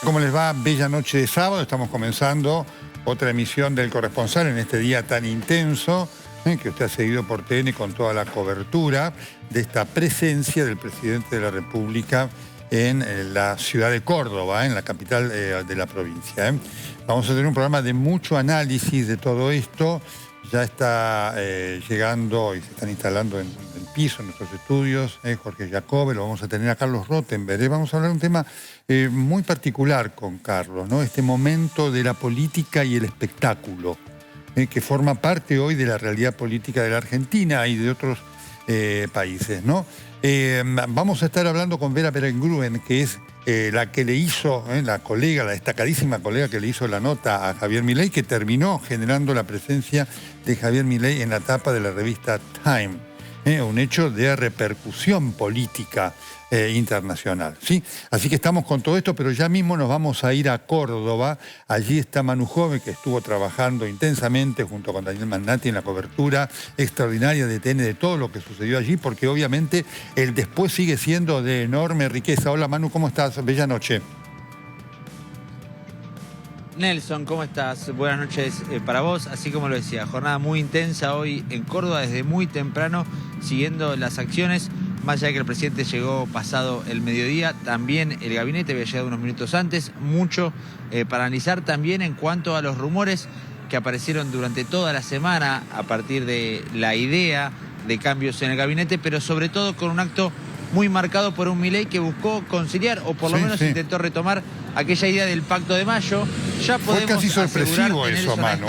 ¿Cómo les va? Bella noche de sábado. Estamos comenzando otra emisión del Corresponsal en este día tan intenso que usted ha seguido por TN con toda la cobertura de esta presencia del presidente de la República en la ciudad de Córdoba, en la capital de la provincia. Vamos a tener un programa de mucho análisis de todo esto. Ya está llegando y se están instalando en el piso, en nuestros estudios, Jorge Jacobe, lo vamos a tener a Carlos Rottenberg. Vamos a hablar de un tema muy particular con Carlos, ¿no? Este momento de la política y el espectáculo, que forma parte hoy de la realidad política de la Argentina y de otros países, ¿no? Vamos a estar hablando con Vera Berengruen, que es la que le hizo, la colega, la destacadísima colega que le hizo la nota a Javier Milei, que terminó generando la presencia de Javier Milei en la tapa de la revista Time. Un hecho de repercusión política internacional, ¿sí? Así que estamos con todo esto, pero ya mismo nos vamos a ir a Córdoba. Allí está Manu Jove, que estuvo trabajando intensamente junto con Daniel Magnati en la cobertura extraordinaria de TN de todo lo que sucedió allí, porque obviamente el después sigue siendo de enorme riqueza. Hola Manu, ¿cómo estás? Bella noche. Nelson, ¿cómo estás? Buenas noches para vos. Así como lo decía, jornada muy intensa hoy en Córdoba, desde muy temprano, siguiendo las acciones. Más allá de que el presidente llegó pasado el mediodía, también el gabinete había llegado unos minutos antes. Mucho para analizar también en cuanto a los rumores que aparecieron durante toda la semana a partir de la idea de cambios en el gabinete, pero sobre todo con un acto muy marcado por un Milei que buscó conciliar, o por lo menos intentó retomar aquella idea del Pacto de Mayo. Ya podemos Fue casi sorpresivo asegurar, eso, Manu,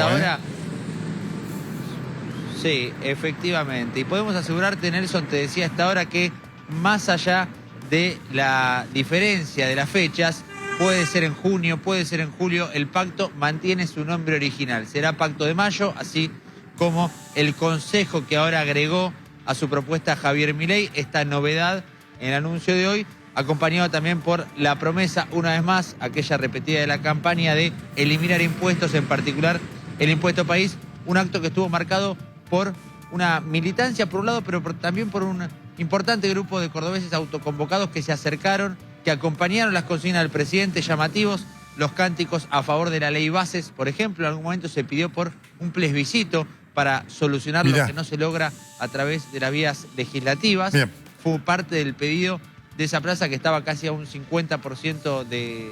Sí, efectivamente. Y podemos asegurarte, Nelson, te decía hasta ahora, que más allá de la diferencia de las fechas, puede ser en junio, puede ser en julio, el pacto mantiene su nombre original. Será Pacto de Mayo, así como el Consejo que ahora agregó a su propuesta Javier Milei, esta novedad en el anuncio de hoy, acompañado también por la promesa, una vez más, aquella repetida de la campaña, de eliminar impuestos, en particular el impuesto país, un acto que estuvo marcado por una militancia por un lado, pero también por un importante grupo de cordobeses autoconvocados que se acercaron, que acompañaron las consignas del presidente, llamativos, los cánticos a favor de la ley Bases, por ejemplo. En algún momento se pidió por un plebiscito para solucionar lo que no se logra a través de las vías legislativas. Bien. Fue parte del pedido de esa plaza, que estaba casi a un 50% de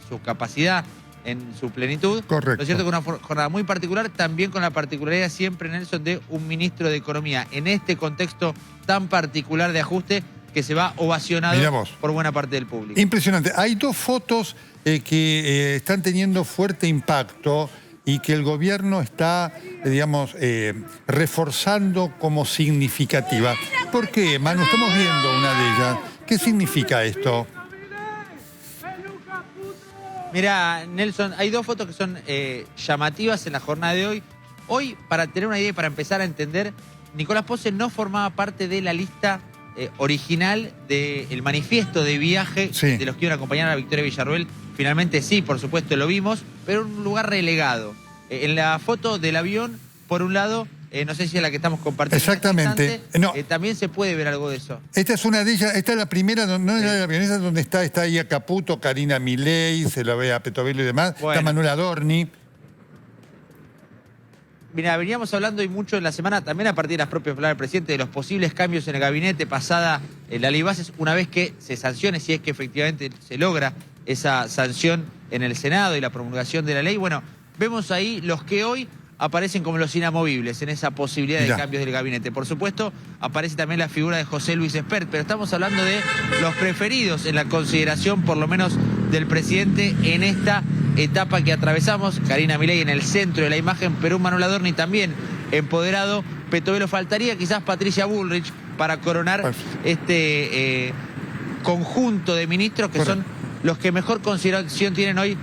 su capacidad en su plenitud. Correcto. Lo cierto es que una jornada muy particular, también con la particularidad siempre, Nelson, de un ministro de Economía, en este contexto tan particular de ajuste, que se va ovacionado por buena parte del público. Impresionante. Hay dos fotos que están teniendo fuerte impacto y que el gobierno está, digamos, reforzando como significativa. ¿Por qué, Manu? Estamos viendo una de ellas. ¿Qué significa esto? Mirá, Nelson, hay dos fotos que son llamativas en la jornada de hoy. Hoy, para tener una idea y para empezar a entender, Nicolás Pose no formaba parte de la lista original del manifiesto de viaje de los que iban a acompañar a Victoria Villarruel. Finalmente sí, por supuesto, lo vimos, pero en un lugar relegado. En la foto del avión, por un lado, no sé si es la que estamos compartiendo. Exactamente. También se puede ver algo de eso. Esta es una de ellas, esta es la primera, no es la de la avioneta, donde está ahí a Caputo, Karina Milei, se lo ve a Petovelo y demás, está Manuel Adorni. Mira, veníamos hablando y mucho en la semana, también a partir de las propias palabras del presidente, de los posibles cambios en el gabinete pasada la ley Bases, una vez que se sancione, si es que efectivamente se logra esa sanción en el Senado y la promulgación de la ley. Bueno, vemos ahí los que hoy aparecen como los inamovibles en esa posibilidad de cambios del gabinete. Por supuesto, aparece también la figura de José Luis Espert, pero estamos hablando de los preferidos en la consideración, por lo menos, del presidente en esta etapa que atravesamos. Karina Milei en el centro de la imagen, pero un Manuel Adorni también empoderado. Petovelo, faltaría quizás Patricia Bullrich para coronar este conjunto de ministros que son los que mejor consideración tienen hoy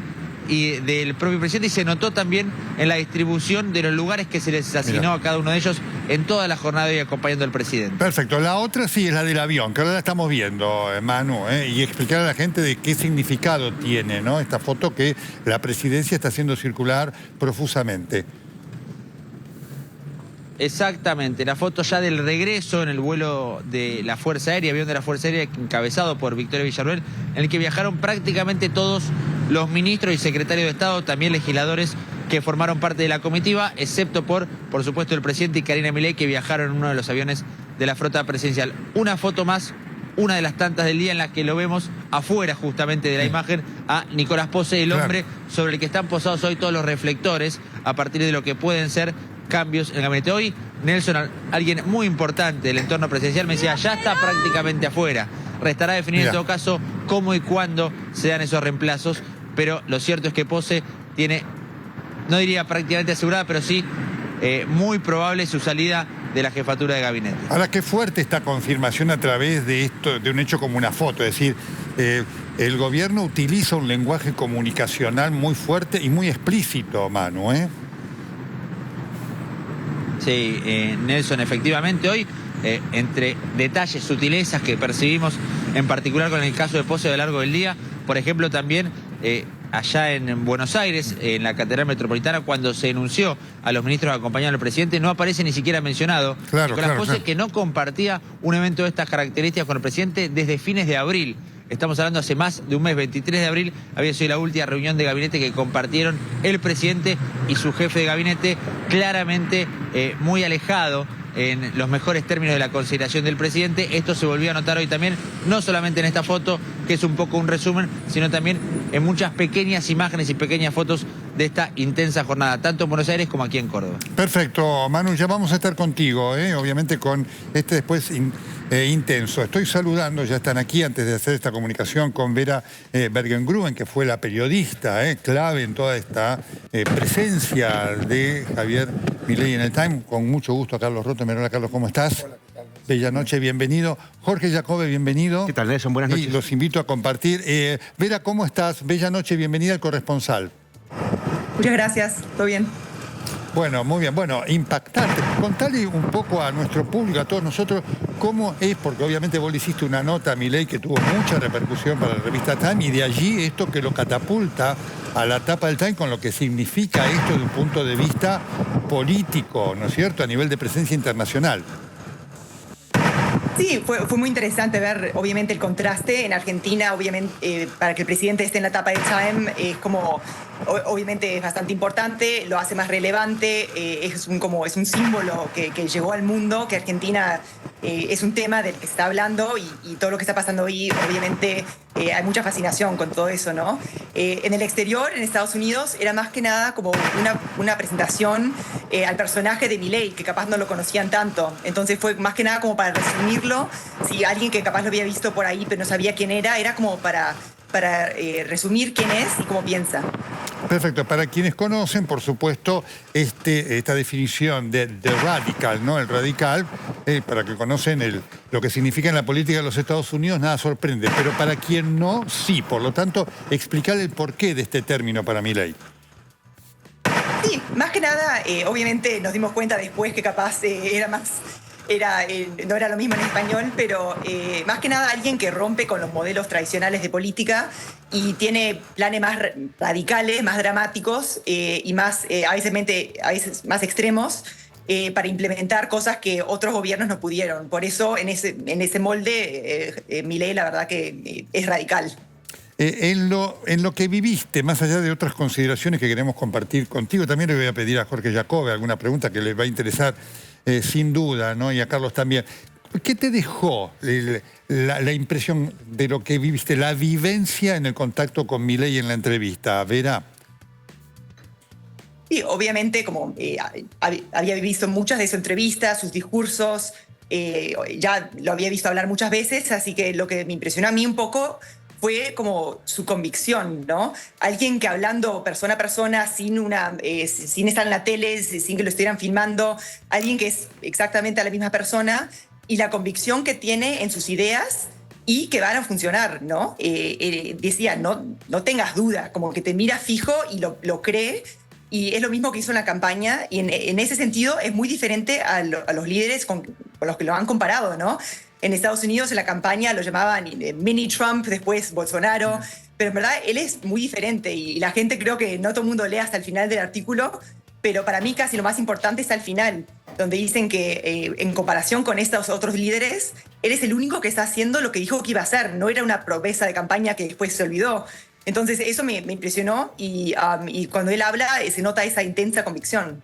y del propio presidente, y se notó también en la distribución de los lugares que se les asignó a cada uno de ellos en toda la jornada de hoy acompañando al presidente. Perfecto. La otra sí es la del avión, que ahora la estamos viendo, Manu, y explicar a la gente de qué significado tiene, ¿no?, esta foto que la presidencia está haciendo circular profusamente. exactamente, la foto ya del regreso en el vuelo de la Fuerza Aérea, avión de la Fuerza Aérea encabezado por Victoria Villarruel, en el que viajaron prácticamente todos los ministros y secretarios de Estado, también legisladores que formaron parte de la comitiva, excepto por supuesto, el presidente y Karina Milei, que viajaron en uno de los aviones de la flota presidencial. Una foto más, una de las tantas del día en la que lo vemos afuera justamente de la imagen a Nicolás Pose, el hombre sobre el que están posados hoy todos los reflectores a partir de lo que pueden ser cambios en el gabinete. Hoy Nelson, alguien muy importante del entorno presidencial, me decía, ya está prácticamente afuera. Restará definir en todo caso cómo y cuándo se dan esos reemplazos, pero lo cierto es que Pose tiene, no diría prácticamente asegurada, pero sí muy probable su salida de la jefatura de gabinete. Ahora, qué fuerte esta confirmación a través de esto, de un hecho como una foto, es decir, el gobierno utiliza un lenguaje comunicacional muy fuerte y muy explícito, Manu, ¿eh? Sí, Nelson, efectivamente hoy, entre detalles, sutilezas que percibimos, en particular con el caso de Pose a lo largo del día, por ejemplo también allá en Buenos Aires, en la Catedral Metropolitana, cuando se enunció a los ministros que acompañaban al presidente, no aparece ni siquiera mencionado Nicolás Pose, que no compartía un evento de estas características con el presidente desde fines de abril. Estamos hablando hace más de un mes, 23 de abril, había sido la última reunión de gabinete que compartieron el presidente y su jefe de gabinete, claramente muy alejado en los mejores términos de la consideración del presidente. Esto se volvió a notar hoy también, no solamente en esta foto, que es un poco un resumen, sino también en muchas pequeñas imágenes y pequeñas fotos de esta intensa jornada, tanto en Buenos Aires como aquí en Córdoba. Perfecto, Manu, ya vamos a estar contigo, obviamente con este después intenso. Estoy saludando, ya están aquí antes de hacer esta comunicación con Vera Bergengruen, que fue la periodista clave en toda esta presencia de Javier Milei en el Time. Con mucho gusto a Carlos Rotem. Hola, Carlos, ¿cómo estás? Hola, ¿qué tal? Bella noche, bienvenido. Jorge Jacobe, bienvenido. ¿Qué tal, Nelson? Buenas noches. Y los invito a compartir. Vera, ¿cómo estás? Bella noche, bienvenida al corresponsal. Muchas gracias, todo bien. Bueno, muy bien. Bueno, impactante. Contale un poco a nuestro público, a todos nosotros, cómo es, porque obviamente vos le hiciste una nota a Milei que tuvo mucha repercusión para la revista Time, y de allí esto que lo catapulta a la tapa del Time con lo que significa esto de un punto de vista político, ¿no es cierto?, a nivel de presencia internacional. Sí, fue muy interesante ver, obviamente, el contraste. En Argentina, obviamente, para que el presidente esté en la tapa de Time, es como, obviamente, es bastante importante, lo hace más relevante, es un símbolo que llegó al mundo, que Argentina es un tema del que se está hablando y todo lo que está pasando hoy, obviamente, hay mucha fascinación con todo eso, ¿no? En el exterior, en Estados Unidos, era más que nada como una presentación al personaje de Milei, que capaz no lo conocían tanto. Entonces fue más que nada como para resumirlo. Si alguien que capaz lo había visto por ahí pero no sabía quién era como para resumir quién es y cómo piensa. Perfecto. Para quienes conocen, por supuesto, esta definición de radical, ¿no? El radical, para que conocen lo que significa en la política de los Estados Unidos, nada sorprende. Pero para quien no, sí. Por lo tanto, explicar el porqué de este término para Milei. Sí, más que nada, obviamente nos dimos cuenta después que capaz no era lo mismo en español, pero más que nada alguien que rompe con los modelos tradicionales de política y tiene planes más radicales, más dramáticos y a veces más extremos para implementar cosas que otros gobiernos no pudieron. Por eso en ese molde Milei la verdad que es radical. En lo que viviste, más allá de otras consideraciones que queremos compartir contigo, también le voy a pedir a Jorge Jacobe alguna pregunta que les va a interesar sin duda, ¿no? Y a Carlos también. ¿Qué te dejó la impresión de lo que viviste, la vivencia en el contacto con Milei en la entrevista, Vera? Sí, obviamente, como había visto muchas de sus entrevistas, sus discursos, ya lo había visto hablar muchas veces, así que lo que me impresionó a mí un poco fue como su convicción, ¿no? Alguien que hablando persona a persona, sin estar en la tele, sin que lo estuvieran filmando, alguien que es exactamente la misma persona y la convicción que tiene en sus ideas y que van a funcionar, ¿no? Decía, no tengas duda, como que te mira fijo y lo cree. Y es lo mismo que hizo en la campaña y en ese sentido es muy diferente a los líderes con los que lo han comparado, ¿no? En Estados Unidos en la campaña lo llamaban mini Trump, después Bolsonaro, pero en verdad él es muy diferente y la gente creo que no todo el mundo lee hasta el final del artículo pero para mí casi lo más importante está al final, donde dicen que en comparación con estos otros líderes, él es el único que está haciendo lo que dijo que iba a hacer, no era una promesa de campaña que después se olvidó. Entonces eso me impresionó y cuando él habla se nota esa intensa convicción.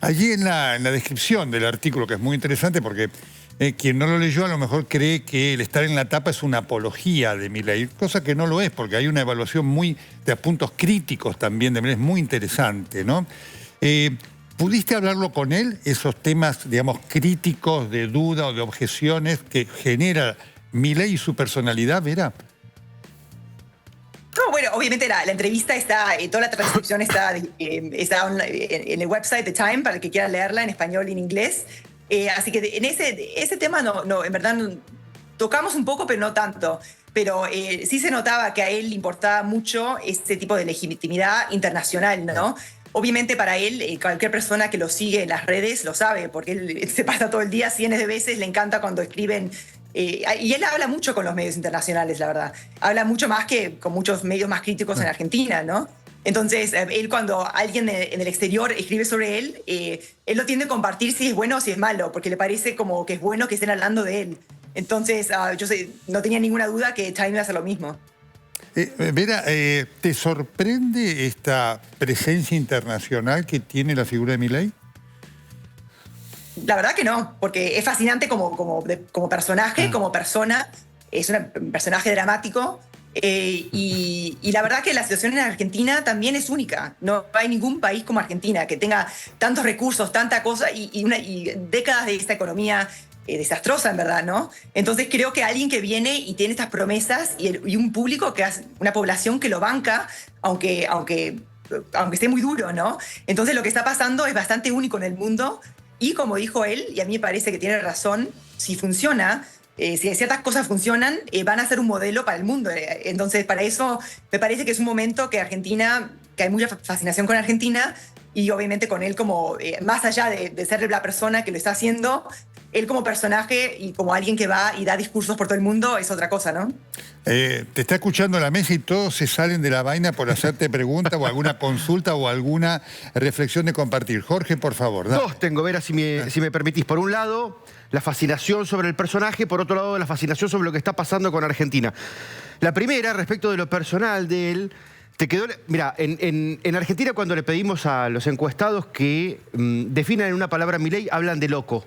Allí en la descripción del artículo, que es muy interesante porque quien no lo leyó a lo mejor cree que el estar en la tapa es una apología de Milei, cosa que no lo es, porque hay una evaluación de puntos críticos también de Milei, es muy interesante, ¿no? ¿Pudiste hablarlo con él, esos temas, digamos, críticos, de duda o de objeciones que genera Milei y su personalidad, Vera? No, bueno, obviamente la entrevista está, toda la transcripción está en el website de Time para el que quiera leerla en español y en inglés. Así que en ese tema en verdad tocamos un poco, pero no tanto. Pero sí se notaba que a él le importaba mucho este tipo de legitimidad internacional, ¿no? Obviamente para él, cualquier persona que lo sigue en las redes lo sabe, porque él se pasa todo el día cientos de veces, le encanta cuando escriben. Y él habla mucho con los medios internacionales, la verdad. Habla mucho más que con muchos medios más críticos en Argentina, ¿no? Entonces, él cuando alguien en el exterior escribe sobre él lo tiende a compartir si es bueno o si es malo, porque le parece como que es bueno que estén hablando de él. Entonces, no tenía ninguna duda que Time iba a hacer lo mismo. Vera, ¿te sorprende esta presencia internacional que tiene la figura de Milei? La verdad que no, porque es fascinante como personaje, como persona. Es un personaje dramático. Y la verdad que la situación en Argentina también es única. No hay ningún país como Argentina que tenga tantos recursos, tanta cosa y décadas de esta economía desastrosa, en verdad, ¿no? Entonces creo que alguien que viene y tiene estas promesas y un público, una población que lo banca, aunque esté muy duro, ¿no? Entonces lo que está pasando es bastante único en el mundo. Y como dijo él, y a mí me parece que tiene razón, si funciona, si ciertas cosas funcionan, van a ser un modelo para el mundo. Entonces, para eso me parece que es un momento que hay mucha fascinación con Argentina y obviamente con él como, más allá de ser la persona que lo está haciendo, él como personaje y como alguien que va y da discursos por todo el mundo es otra cosa, ¿no? Te está escuchando la mesa y todos se salen de la vaina por hacerte preguntas o alguna consulta o alguna reflexión de compartir. Jorge, por favor. Dale. Dos tengo, Vera, si me permitís. Por un lado, la fascinación sobre el personaje, por otro lado, la fascinación sobre lo que está pasando con Argentina. La primera, respecto de lo personal de él, te quedó... Mira, en Argentina cuando le pedimos a los encuestados que definan en una palabra Milei, hablan de loco.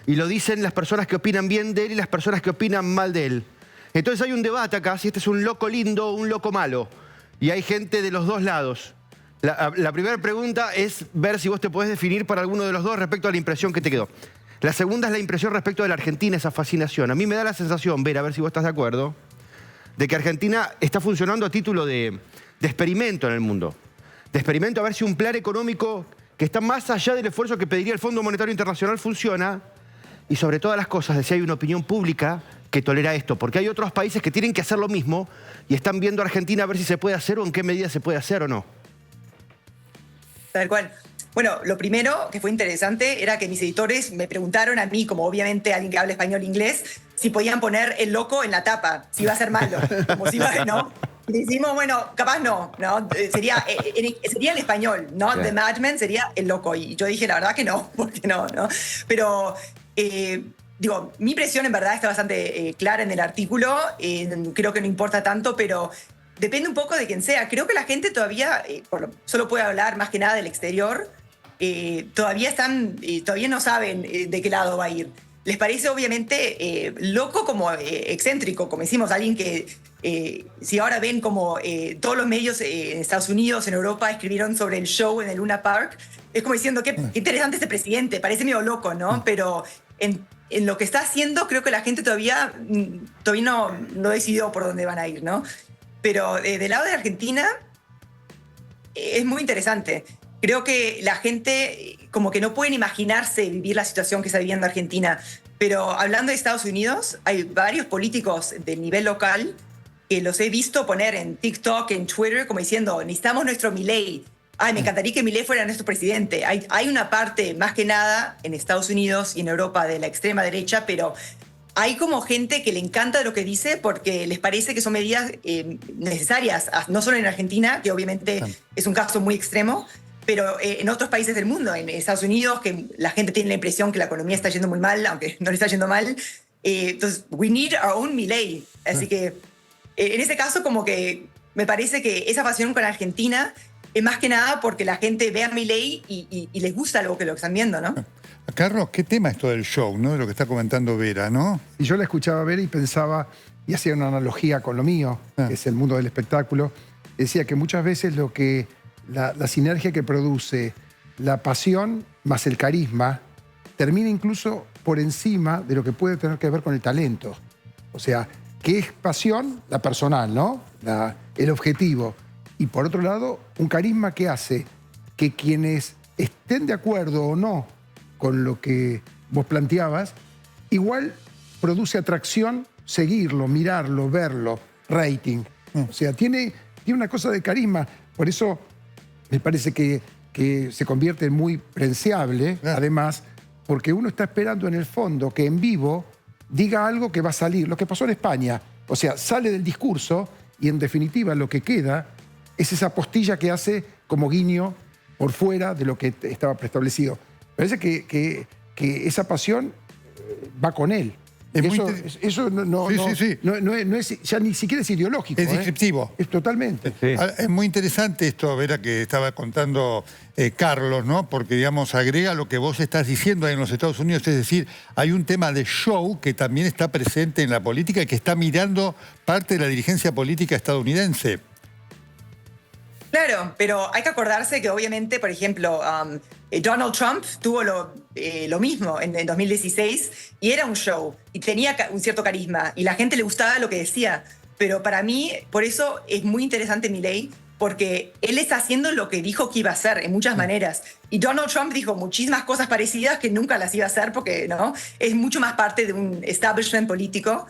Y lo dicen las personas que opinan bien de él y las personas que opinan mal de él. Entonces hay un debate acá, si este es un loco lindo o un loco malo. Y hay gente de los dos lados. La primera pregunta es ver si vos te podés definir para alguno de los dos respecto a la impresión que te quedó. La segunda es la impresión respecto de la Argentina, esa fascinación. A mí me da la sensación, Vera, a ver si vos estás de acuerdo, de que Argentina está funcionando a título de experimento en el mundo. De experimento a ver si un plan económico que está más allá del esfuerzo que pediría el Fondo Monetario Internacional funciona. Y sobre todas las cosas, de si hay una opinión pública que tolera esto. Porque hay otros países que tienen que hacer lo mismo y están viendo a Argentina a ver si se puede hacer o en qué medida se puede hacer o no. Tal cual. Bueno, lo primero que fue interesante era que mis editores me preguntaron a mí, como obviamente alguien que habla español e inglés, si podían poner el loco en la tapa, si iba a ser malo, como si iba a, ¿no? Y decimos, bueno, capaz no, sería el español, ¿no? Claro. The Madman sería el loco. Y yo dije, la verdad que no, porque no. Pero, digo, mi impresión en verdad está bastante clara en el artículo, creo que no importa tanto, pero depende un poco de quién sea. Creo que la gente todavía, solo puede hablar más que nada del exterior, todavía no saben de qué lado va a ir. Les parece obviamente loco como excéntrico, como decimos, alguien que si ahora ven como todos los medios en Estados Unidos, en Europa, escribieron sobre el show en el Luna Park, es como diciendo, qué interesante este presidente, parece medio loco, ¿no? Pero en lo que está haciendo, creo que la gente todavía no decidió por dónde van a ir, ¿no? Pero del lado de Argentina es muy interesante. Creo que la gente como que no pueden imaginarse vivir la situación que está viviendo Argentina. Pero hablando de Estados Unidos, hay varios políticos de nivel local que los he visto poner en TikTok, en Twitter, como diciendo, necesitamos nuestro Milei. Ay, me encantaría que Milei fuera nuestro presidente. Hay una parte, más que nada, en Estados Unidos y en Europa de la extrema derecha, pero hay como gente que le encanta lo que dice porque les parece que son medidas necesarias, no solo en Argentina, que obviamente es un caso muy extremo, pero en otros países del mundo, en Estados Unidos, que la gente tiene la impresión que la economía está yendo muy mal, aunque no le está yendo mal. Entonces, we need our own Milei. Así que en ese caso, como que me parece que esa pasión con Argentina es más que nada porque la gente ve a Milei y les gusta lo que están viendo, ¿no? Carlos, ¿qué tema esto del show, no? De lo que está comentando Vera, ¿no? Y yo la escuchaba ver y pensaba, y hacía una analogía con lo mío, que es el mundo del espectáculo. Decía que muchas veces la sinergia que produce la pasión más el carisma termina incluso por encima de lo que puede tener que ver con el talento. O sea, ¿qué es pasión? La personal, ¿no? El objetivo. Y por otro lado, un carisma que hace que quienes estén de acuerdo o no con lo que vos planteabas, igual produce atracción seguirlo, mirarlo, verlo, rating. O sea, tiene una cosa de carisma. Por eso me parece que se convierte en muy prenseable, además, porque uno está esperando en el fondo que en vivo diga algo que va a salir. Lo que pasó en España. O sea, sale del discurso y en definitiva lo que queda es esa postilla que hace como guiño por fuera de lo que estaba preestablecido. Parece que esa pasión va con él. Eso no es, ya ni siquiera es ideológico. Es descriptivo. Es totalmente. Sí. Es muy interesante esto, Vera, que estaba contando Carlos, ¿no? Porque, digamos, agrega lo que vos estás diciendo ahí en los Estados Unidos, es decir, hay un tema de show que también está presente en la política y que está mirando parte de la dirigencia política estadounidense. Claro, pero hay que acordarse que obviamente, por ejemplo, Donald Trump tuvo lo mismo en 2016 y era un show y tenía un cierto carisma y la gente le gustaba lo que decía. Pero para mí, por eso es muy interesante Milei, porque él está haciendo lo que dijo que iba a hacer en muchas maneras. Y Donald Trump dijo muchísimas cosas parecidas que nunca las iba a hacer porque ¿no? Es mucho más parte de un establishment político.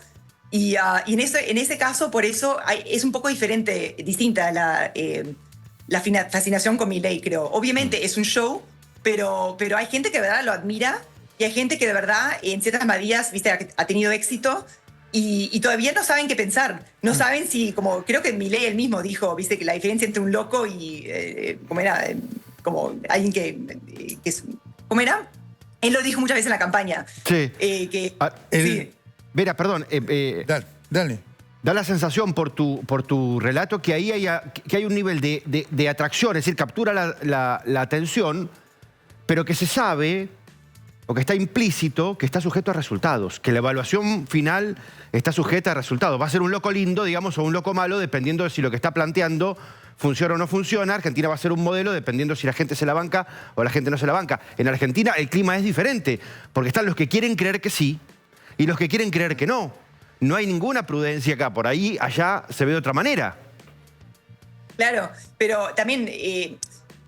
Y en ese caso, por eso es un poco distinta la fascinación con Milei, creo. Obviamente es un show, pero hay gente que de verdad lo admira y hay gente que de verdad en ciertas medidas, viste, ha tenido éxito y todavía no saben qué pensar. No saben si, como creo que Milei él mismo dijo, viste, que la diferencia entre un loco y como alguien que es, ¿cómo era? Él lo dijo muchas veces en la campaña. Sí. Sí. Vera, perdón. Dale. Da la sensación por tu relato que ahí hay un nivel de atracción, es decir, captura la atención, pero que se sabe, o que está implícito, que está sujeto a resultados, que la evaluación final está sujeta a resultados. Va a ser un loco lindo, digamos, o un loco malo, dependiendo de si lo que está planteando funciona o no funciona. Argentina va a ser un modelo dependiendo si la gente se la banca o la gente no se la banca. En Argentina el clima es diferente, porque están los que quieren creer que sí y los que quieren creer que no. No hay ninguna prudencia acá, por ahí, allá se ve de otra manera. Claro, pero también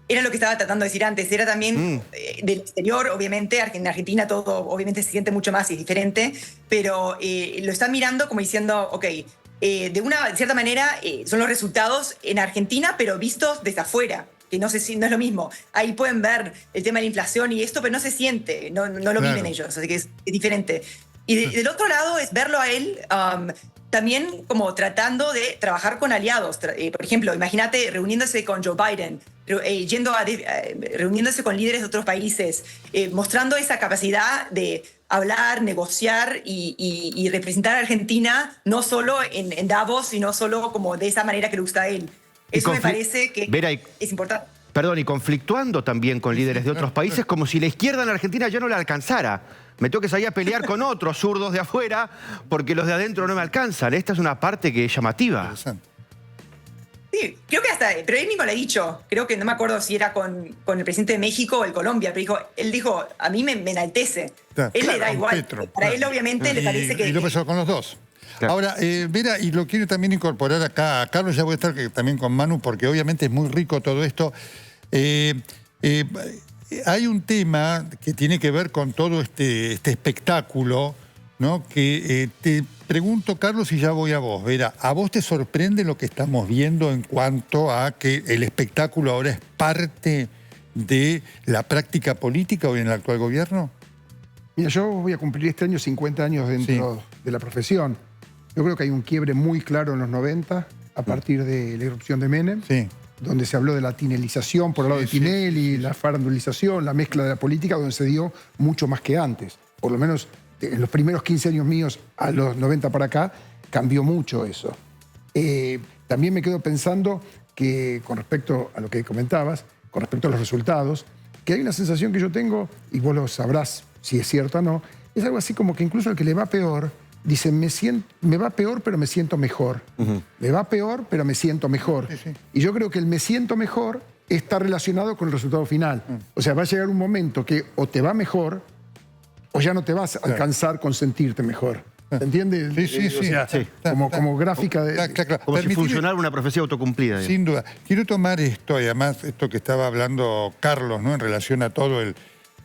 era lo que estaba tratando de decir antes, era también del exterior, obviamente, en Argentina todo obviamente se siente mucho más y es diferente, pero lo están mirando como diciendo, ok, de cierta manera son los resultados en Argentina, pero vistos desde afuera, que no es lo mismo. Ahí pueden ver el tema de la inflación y esto, pero no se siente, no lo viven ellos, así que es diferente. Y del otro lado es verlo a él también como tratando de trabajar con aliados. Por ejemplo, imagínate reuniéndose con Joe Biden, reuniéndose con líderes de otros países, mostrando esa capacidad de hablar, negociar y representar a Argentina no solo en Davos, sino solo como de esa manera que le gusta a él. Eso me parece que es importante. Perdón, y conflictuando también con líderes de otros países como si la izquierda en Argentina ya no le alcanzara. Me tengo que salir a pelear con otros zurdos de afuera porque los de adentro no me alcanzan. Esta es una parte que es llamativa. Sí, creo que pero él mismo lo ha dicho. Creo que no me acuerdo si era con el presidente de México o el Colombia, pero él dijo, a mí me enaltece. Él le da igual. Petro, para él obviamente le parece que... Y lo pasó con los dos. Claro. Ahora, Vera, y lo quiero también incorporar acá a Carlos, ya voy a estar también con Manu, porque obviamente es muy rico todo esto. Hay un tema que tiene que ver con todo este espectáculo, ¿no? Que te pregunto, Carlos, y ya voy a vos. Vera, ¿a vos te sorprende lo que estamos viendo en cuanto a que el espectáculo ahora es parte de la práctica política hoy en el actual gobierno? Mira, yo voy a cumplir este año 50 años dentro de la profesión. Yo creo que hay un quiebre muy claro en los 90, a partir de la irrupción de Menem. Sí. donde se habló de la tinelización por el lado de Tinelli, la farandulización, la mezcla de la política, donde se dio mucho más que antes. Por lo menos en los primeros 15 años míos, a los 90 para acá, cambió mucho eso. También me quedo pensando que con respecto a lo que comentabas, con respecto a los resultados, que hay una sensación que yo tengo, y vos lo sabrás si es cierto o no, es algo así como que incluso el que le va peor, dice, me va peor pero me siento mejor. Me va peor pero me siento mejor. Y yo creo que el me siento mejor está relacionado con el resultado final. O sea, va a llegar un momento que o te va mejor o ya no te vas a alcanzar con sentirte mejor. ¿Se entiende? Sí. O sea, como gráfica de... Claro. Como si funcionara una profecía autocumplida. Digamos. Sin duda. Quiero tomar esto, y además esto que estaba hablando Carlos, ¿no? En relación a todo el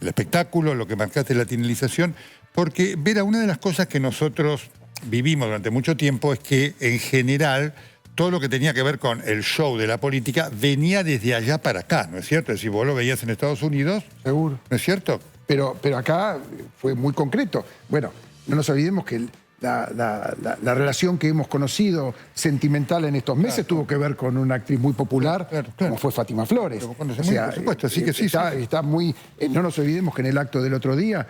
espectáculo, lo que marcaste, la tinelización, porque, Vera, una de las cosas que nosotros vivimos durante mucho tiempo es que, en general, todo lo que tenía que ver con el show de la política venía desde allá para acá, ¿no es cierto? Es decir, vos lo veías en Estados Unidos, Seguro. ¿no es cierto? Pero acá fue muy concreto. Bueno, no nos olvidemos que la relación que hemos conocido sentimental en estos meses tuvo que ver con una actriz muy popular, como fue Fátima Flores. Por supuesto, así que sí. Está muy... no nos olvidemos que en el acto del otro día,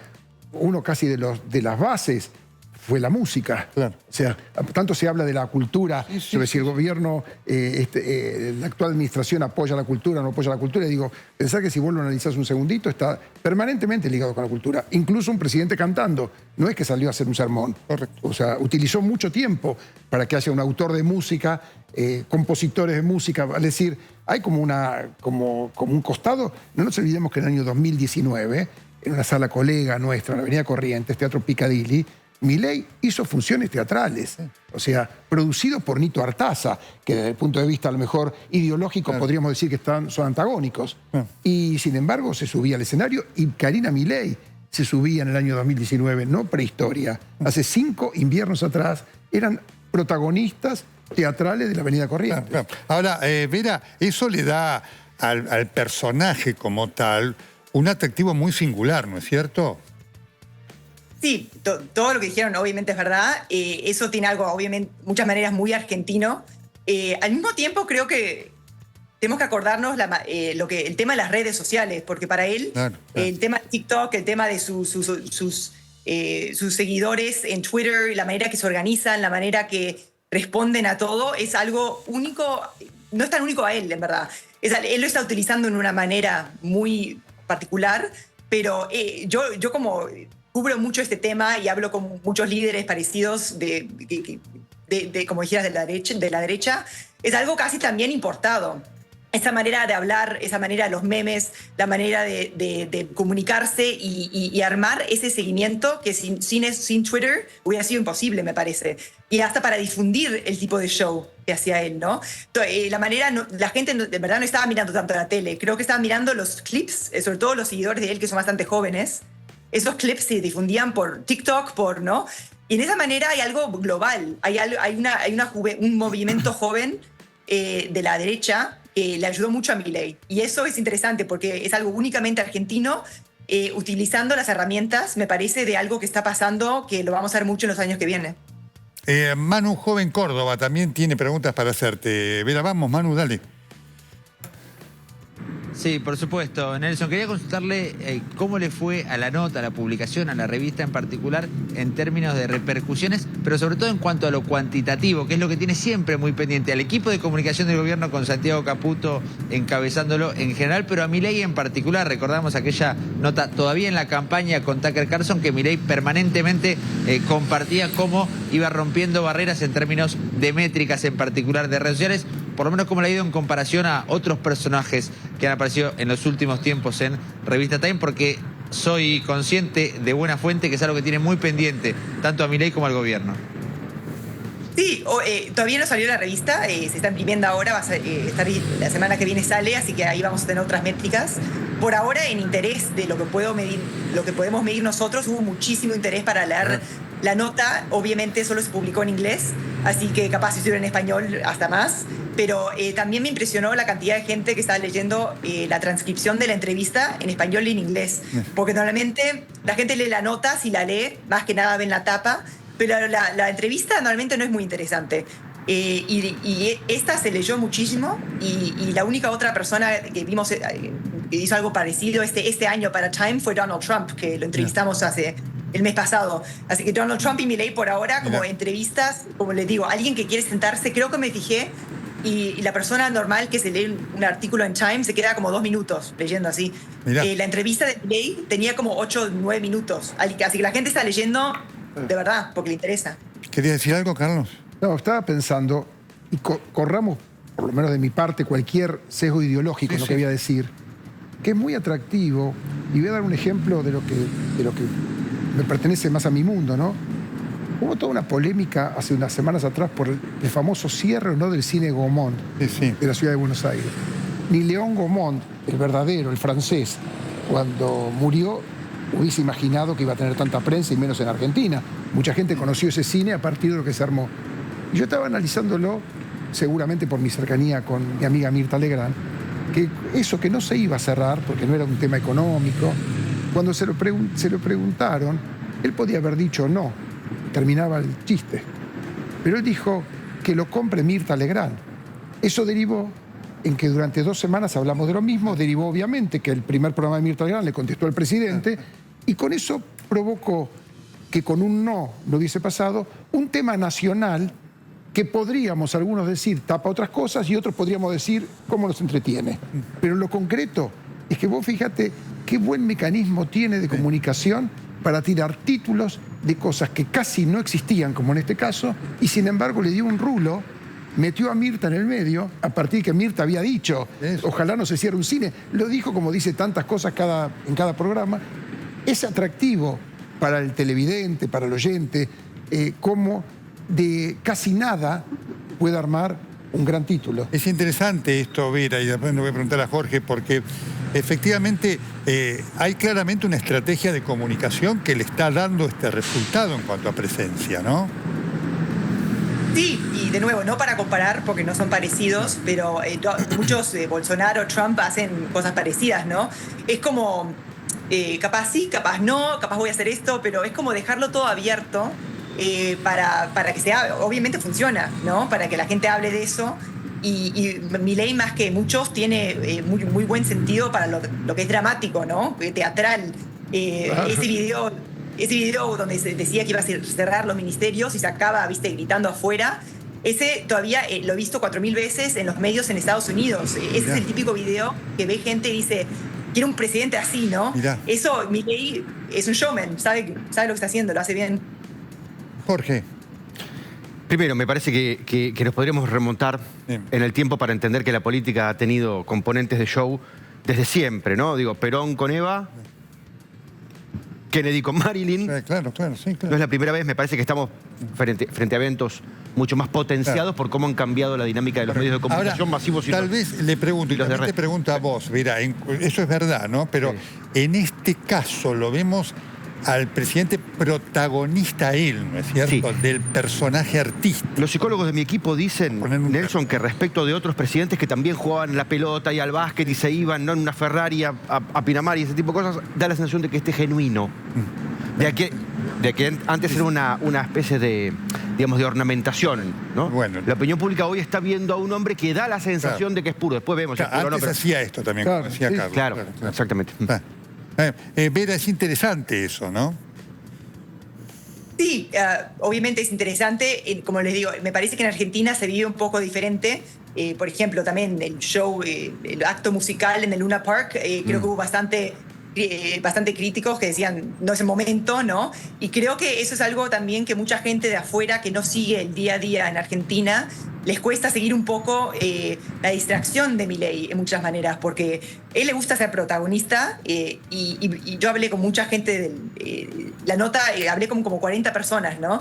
uno casi de las bases fue la música. Claro. O sea, tanto se habla de la cultura, sobre si el gobierno, la actual administración apoya la cultura o no apoya la cultura. Y digo, pensá que si vos lo analizás un segundito, está permanentemente ligado con la cultura. Incluso un presidente cantando, no es que salió a hacer un sermón. Correcto. O sea, utilizó mucho tiempo para que haya un autor de música, compositores de música. Es decir, hay como un costado. No nos olvidemos que en el año 2019, en una sala colega nuestra, en la Avenida Corrientes, Teatro Piccadilly, Milei hizo funciones teatrales, o sea, producido por Nito Artaza, que desde el punto de vista a lo mejor ideológico podríamos decir que son antagónicos. Y sin embargo se subía al escenario y Karina Milei se subía en el año 2019, no prehistoria. Hace 5 inviernos atrás eran protagonistas teatrales de la Avenida Corrientes. Claro. Ahora, Vera, eso le da al personaje como tal un atractivo muy singular, ¿no es cierto? Sí, todo lo que dijeron obviamente es verdad. Eso tiene algo, obviamente, muchas maneras muy argentino. Al mismo tiempo creo que tenemos que acordarnos el tema de las redes sociales, porque para él el tema de TikTok, el tema de sus seguidores en Twitter, la manera que se organizan, la manera que responden a todo, es algo único, no es tan único a él, en verdad. Él lo está utilizando en una manera muy particular, pero yo como cubro mucho este tema y hablo con muchos líderes parecidos como dijeras, de la derecha, es algo casi también importado. Esa manera de hablar, esa manera de los memes, la manera de comunicarse y armar ese seguimiento que sin Twitter hubiera sido imposible, me parece. Y hasta para difundir el tipo de show que hacía él, ¿no? La gente de verdad no estaba mirando tanto la tele, creo que estaba mirando los clips, sobre todo los seguidores de él que son bastante jóvenes. Esos clips se difundían por TikTok, ¿no? Y en esa manera hay algo global, hay un movimiento joven de la derecha que le ayudó mucho a Milei. Y eso es interesante porque es algo únicamente argentino, utilizando las herramientas, me parece, de algo que está pasando, que lo vamos a ver mucho en los años que vienen. Manu Joven Córdoba también tiene preguntas para hacerte. Vera, vamos, Manu, dale. Sí, por supuesto. Nelson, quería consultarle cómo le fue a la nota, a la publicación, a la revista en particular, en términos de repercusiones, pero sobre todo en cuanto a lo cuantitativo, que es lo que tiene siempre muy pendiente al equipo de comunicación del gobierno con Santiago Caputo encabezándolo en general, pero a Milei en particular. Recordamos aquella nota todavía en la campaña con Tucker Carlson que Milei permanentemente compartía cómo iba rompiendo barreras en términos de métricas, en particular de redes sociales, por lo menos cómo le ha ido en comparación a otros personajes que han aparecido en los últimos tiempos en Revista Time, porque soy consciente de buena fuente que es algo que tiene muy pendiente tanto a Milei como al gobierno. Sí, todavía no salió la revista, se está imprimiendo ahora, la semana que viene sale, así que ahí vamos a tener otras métricas. Por ahora, en interés de lo que podemos medir nosotros, hubo muchísimo interés para leer la nota. Obviamente solo se publicó en inglés, así que capaz si estuviera en español hasta más. Pero también me impresionó la cantidad de gente que estaba leyendo la transcripción de la entrevista en español y en inglés. Porque normalmente la gente lee la nota, si la lee, más que nada ven la tapa, pero la entrevista normalmente no es muy interesante. Y esta se leyó muchísimo y la única otra persona que vimos que hizo algo parecido este año para Time fue Donald Trump, que lo entrevistamos el mes pasado. Así que Donald Trump y Milei por ahora, como entrevistas, como les digo, alguien que quiere sentarse, creo que me fijé, y la persona normal que se lee un artículo en Time se queda como 2 minutos leyendo así. La entrevista de Milei tenía como 8 o 9 minutos. Así que la gente está leyendo de verdad, porque le interesa. ¿Querías decir algo, Carlos? No, estaba pensando, y corramos, por lo menos de mi parte, cualquier sesgo ideológico en lo que voy a decir, que es muy atractivo, y voy a dar un ejemplo de lo que me pertenece más a mi mundo, ¿no? Hubo toda una polémica hace unas semanas atrás por el famoso cierre o no del cine Gaumont de la ciudad de Buenos Aires. Ni León Gaumont, el verdadero, el francés, cuando murió, hubiese imaginado que iba a tener tanta prensa y menos en Argentina. Mucha gente conoció ese cine a partir de lo que se armó. Y yo estaba analizándolo, seguramente por mi cercanía con mi amiga Mirta Legrand, que eso que no se iba a cerrar, porque no era un tema económico, cuando se lo preguntaron, él podía haber dicho no, terminaba el chiste. Pero él dijo que lo compre Mirta Legrand. Eso derivó en que durante 2 semanas hablamos de lo mismo, derivó obviamente que el primer programa de Mirta Legrand le contestó al presidente, y con eso provocó que con un no hubiese pasado un tema nacional que podríamos algunos decir tapa otras cosas y otros podríamos decir cómo nos entretiene. Pero lo concreto es que vos fíjate qué buen mecanismo tiene de comunicación para tirar títulos de cosas que casi no existían, como en este caso, y sin embargo le dio un rulo, metió a Mirta en el medio, a partir de que Mirta había dicho, ojalá no se cierre un cine, lo dijo como dice tantas cosas en cada programa. Es atractivo para el televidente, para el oyente, como de casi nada puede armar un gran título. Es interesante esto, Vera, y después le voy a preguntar a Jorge, porque efectivamente hay claramente una estrategia de comunicación que le está dando este resultado en cuanto a presencia, ¿no? Sí, y de nuevo, no para comparar porque no son parecidos, pero muchos Bolsonaro, Trump hacen cosas parecidas, ¿no? Es como, capaz sí, capaz no, capaz voy a hacer esto, pero es como dejarlo todo abierto para que sea, obviamente funciona, ¿no? Para que la gente hable de eso. Y Milei, más que muchos, tiene muy buen sentido para lo que es dramático, ¿no? Teatral. Claro. Ese video donde se decía que iba a cerrar los ministerios y se acaba, viste, gritando afuera. Ese todavía lo he visto 4000 veces en los medios en Estados Unidos. Ese es el típico video que ve gente y dice, quiero un presidente así, ¿no? Mirá. Eso, Milei es un showman, sabe lo que está haciendo, lo hace bien. Jorge. Primero, me parece que nos podríamos remontar en el tiempo para entender que la política ha tenido componentes de show desde siempre, ¿no? Digo, Perón con Eva, Kennedy con Marilyn. Claro, sí, claro. No es la primera vez, me parece que estamos frente a eventos mucho más potenciados por cómo han cambiado la dinámica de los medios de comunicación ahora, masivos. Tal vez le pregunto, y también te pregunto a vos, mira, eso es verdad, ¿no? Pero en este caso lo vemos al presidente protagonista él, ¿no es cierto? Sí. Del personaje artístico. Los psicólogos de mi equipo dicen, Nelson, que respecto de otros presidentes que también jugaban la pelota y al básquet y se iban, ¿no?, en una Ferrari a Pinamar y ese tipo de cosas, da la sensación de que este genuino. De que antes era una especie de, digamos, de ornamentación, ¿no? Bueno, la opinión pública hoy está viendo a un hombre que da la sensación de que es puro. Después vemos. Claro, antes hacía esto también, como decía Carlos. Claro, exactamente. Vera, es interesante eso, ¿no? Sí, obviamente es interesante. Como les digo, me parece que en Argentina se vive un poco diferente. Por ejemplo, también el show, el acto musical en el Luna Park, creo que hubo bastante críticos que decían, no es el momento, ¿no? Y creo que eso es algo también que mucha gente de afuera que no sigue el día a día en Argentina, les cuesta seguir un poco la distracción de Milei en muchas maneras, porque a él le gusta ser protagonista y yo hablé con mucha gente la nota, hablé con como 40 personas, ¿no?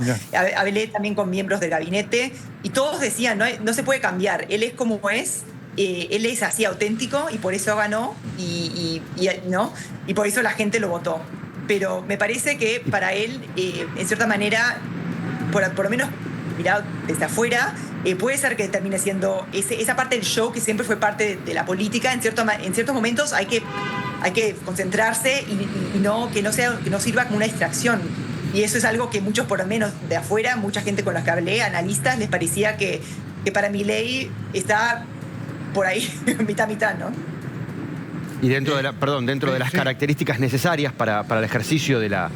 Hablé también con miembros del gabinete y todos decían, no se puede cambiar, él es como es. Él es así auténtico y por eso ganó ¿no? Y por eso la gente lo votó. Pero me parece que para él, en cierta manera, por lo menos mirado desde afuera, puede ser que termine siendo esa parte del show que siempre fue parte de la política. En ciertos momentos hay que concentrarse y que no sirva como una distracción. Y eso es algo que muchos, por lo menos de afuera, mucha gente con la que hablé, analistas, les parecía que para Milei está por ahí, mitad, ¿no? Y dentro de las características necesarias para el ejercicio de la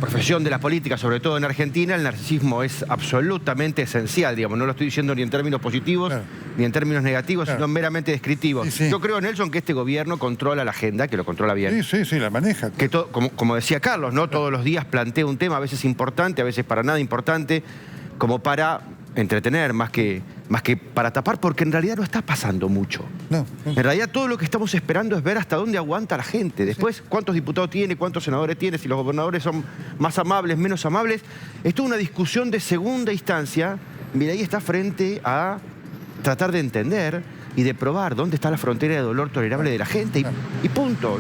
profesión de la política, sobre todo en Argentina, el narcisismo es absolutamente esencial, digamos. No lo estoy diciendo ni en términos positivos, ni en términos negativos, sino meramente descriptivos. Sí. Yo creo, Nelson, que este gobierno controla la agenda, que lo controla bien. Sí, la maneja. Que como decía Carlos, ¿no? Todos los días plantea un tema, a veces importante, a veces para nada importante, como para entretener, más que para tapar, porque en realidad no está pasando mucho. No. En realidad todo lo que estamos esperando es ver hasta dónde aguanta la gente. Después, cuántos diputados tiene, cuántos senadores tiene, si los gobernadores son más amables, menos amables. Esto es una discusión de segunda instancia. Milei está frente a tratar de entender y de probar dónde está la frontera de dolor tolerable de la gente y punto.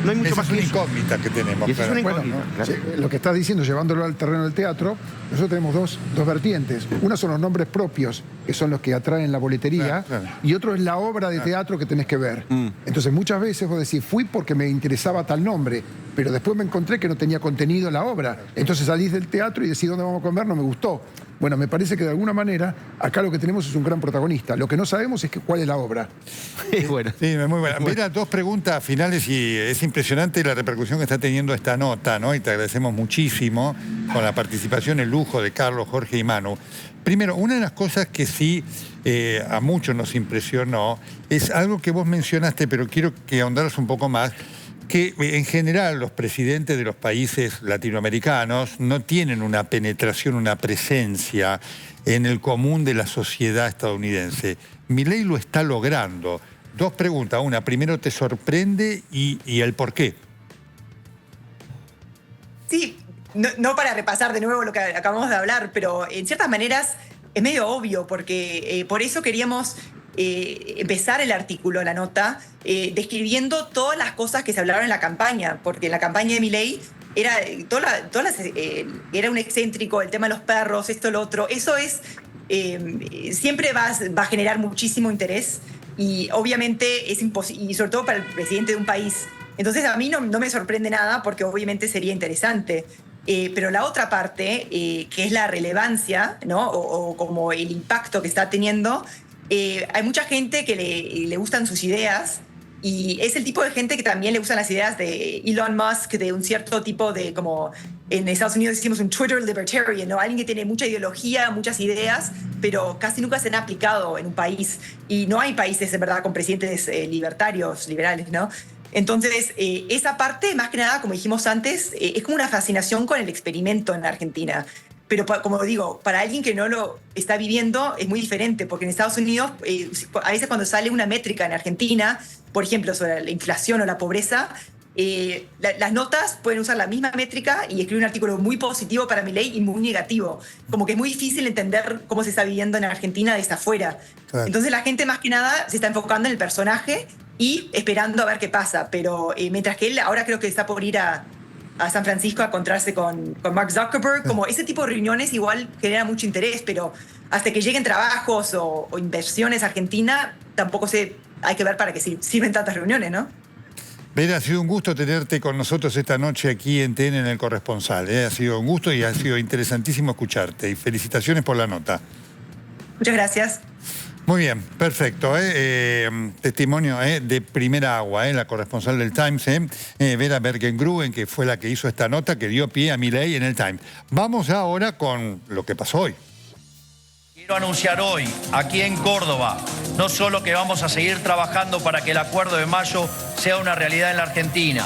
No hay mucho más que eso. Es una incógnita que tenemos. Y esa es una incógnita, claro. Lo que estás diciendo, llevándolo al terreno del teatro, nosotros tenemos dos vertientes. Una son los nombres propios, que son los que atraen la boletería, y otro es la obra de teatro que tenés que ver. Entonces muchas veces vos decís, fui porque me interesaba tal nombre, pero después me encontré que no tenía contenido la obra. Entonces salís del teatro y decís, ¿dónde vamos a comer? No me gustó. Bueno, me parece que de alguna manera acá lo que tenemos es un gran protagonista. Lo que no sabemos es cuál es la obra. Bueno. Sí, muy buena. Mira, dos preguntas finales y es impresionante la repercusión que está teniendo esta nota, ¿no? Y te agradecemos muchísimo con la participación, el lujo de Carlos, Jorge y Manu. Primero, una de las cosas que sí a muchos nos impresionó es algo que vos mencionaste, pero quiero que ahondaras un poco más, que en general los presidentes de los países latinoamericanos no tienen una penetración, una presencia en el común de la sociedad estadounidense. Milei lo está logrando. Dos preguntas. Una, primero, ¿te sorprende y el por qué? Sí, no para repasar de nuevo lo que acabamos de hablar, pero en ciertas maneras es medio obvio, porque por eso queríamos empezar el artículo, la nota, describiendo todas las cosas que se hablaron en la campaña, porque en la campaña de Milei era, era un excéntrico, el tema de los perros, esto, lo otro. Eso es, siempre va a generar muchísimo interés y obviamente es imposible, y sobre todo para el presidente de un país. Entonces a mí no me sorprende nada porque obviamente sería interesante. Pero la otra parte, que es la relevancia, ¿no? o como el impacto que está teniendo, hay mucha gente que le gustan sus ideas y es el tipo de gente que también le gustan las ideas de Elon Musk, de un cierto tipo de, como en Estados Unidos decimos un Twitter libertarian, ¿no? Alguien que tiene mucha ideología, muchas ideas, pero casi nunca se han aplicado en un país. Y no hay países, en verdad, con presidentes libertarios, liberales, ¿no? Entonces, esa parte, más que nada, como dijimos antes, es como una fascinación con el experimento en Argentina. Pero como digo, para alguien que no lo está viviendo es muy diferente, porque en Estados Unidos, a veces cuando sale una métrica en Argentina, por ejemplo, sobre la inflación o la pobreza, las notas pueden usar la misma métrica y escribir un artículo muy positivo para Milei y muy negativo. Como que es muy difícil entender cómo se está viviendo en Argentina desde afuera. Claro. Entonces la gente más que nada se está enfocando en el personaje y esperando a ver qué pasa. Pero mientras que él ahora creo que está por ir a San Francisco a encontrarse con Mark Zuckerberg, como ese tipo de reuniones igual genera mucho interés, pero hasta que lleguen trabajos o inversiones a Argentina, tampoco hay que ver para qué sirven tantas reuniones, ¿no? Vera, ha sido un gusto tenerte con nosotros esta noche aquí en TN en El Corresponsal. Ha sido un gusto y ha sido interesantísimo escucharte. Y felicitaciones por la nota. Muchas gracias. Muy bien, perfecto. Testimonio de primera agua, la corresponsal del Times, Vera Bergengruen, que fue la que hizo esta nota que dio pie a Milei en el Times. Vamos ahora con lo que pasó hoy. Quiero anunciar hoy, aquí en Córdoba, no solo que vamos a seguir trabajando para que el Acuerdo de Mayo sea una realidad en la Argentina,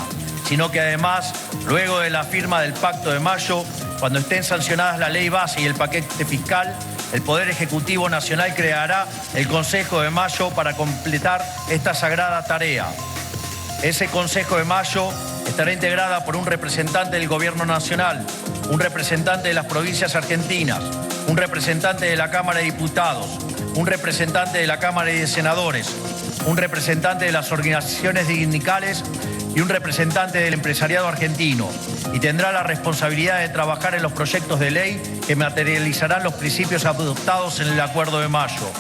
sino que además, luego de la firma del Pacto de Mayo, cuando estén sancionadas la ley base y el paquete fiscal, el Poder Ejecutivo Nacional creará el Consejo de Mayo para completar esta sagrada tarea. Ese Consejo de Mayo estará integrada por un representante del Gobierno Nacional, un representante de las provincias argentinas, un representante de la Cámara de Diputados, un representante de la Cámara de Senadores, un representante de las organizaciones sindicales y un representante del empresariado argentino, y tendrá la responsabilidad de trabajar en los proyectos de ley que materializarán los principios adoptados en el Acuerdo de Mayo.